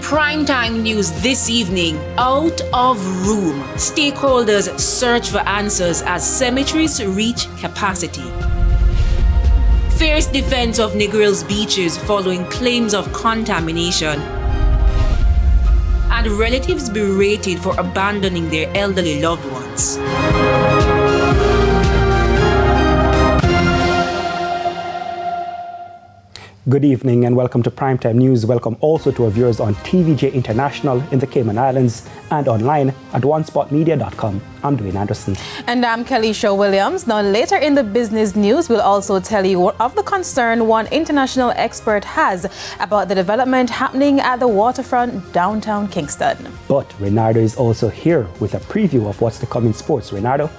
Primetime news this evening. Out of room. Stakeholders search for answers as cemeteries reach capacity. Fierce defense of Negrils beaches following claims of contamination. And relatives berated for abandoning their elderly loved ones. Good evening and welcome to Primetime News. Welcome also to our viewers on TVJ International in the Cayman Islands and online at onespotmedia.com. I'm Dwayne Anderson. And I'm Kelly Shaw Williams. Now later in the business news, we'll also tell you of the concern one international expert has about the development happening at the waterfront downtown Kingston. But Reynardo is also here with a preview of what's to come in sports. Reynardo?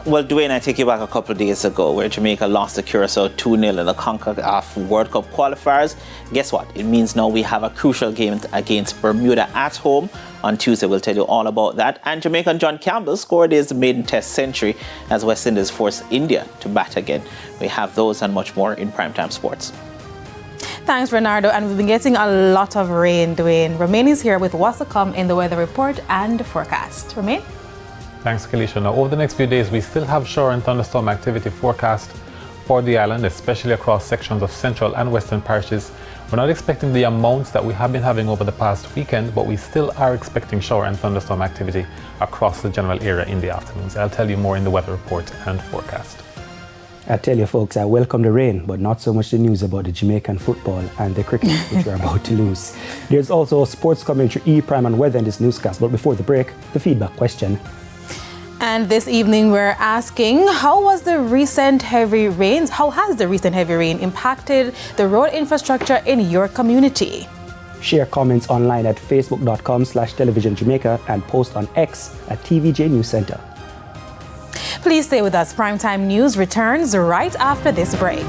Well, Dwayne, I take you back a couple of days ago where Jamaica lost to Curacao 2-0 in the CONCACAF World Cup qualifiers. Guess what? It means now we have a crucial game against Bermuda at home on Tuesday. We'll tell you all about that. And Jamaican John Campbell scored his maiden Test century as West Indies forced India to bat again. We have those and much more in Primetime Sports. Thanks, Reynardo. And we've been getting a lot of rain, Dwayne. Romain is here with what's to come in the weather report and forecast. Romain? Thanks, Kalisha. Now, over the next few days, we still have shower and thunderstorm activity forecast for the island, especially across sections of central and western parishes. We're not expecting the amounts that we have been having over the past weekend, but we still are expecting shower and thunderstorm activity across the general area in the afternoons. I'll tell you more in the weather report and forecast. I tell you folks, I welcome the rain, but not so much the news about the Jamaican football and the cricket, which we're about to lose. There's also sports commentary, E-Prime and weather in this newscast. But before the break, the feedback question. And this evening we're asking, how has the recent heavy rain impacted the road infrastructure in your community? Share comments online at facebook.com/televisionjamaica and post on X at TVJ News Center. Please stay with us. Primetime News returns right after this break.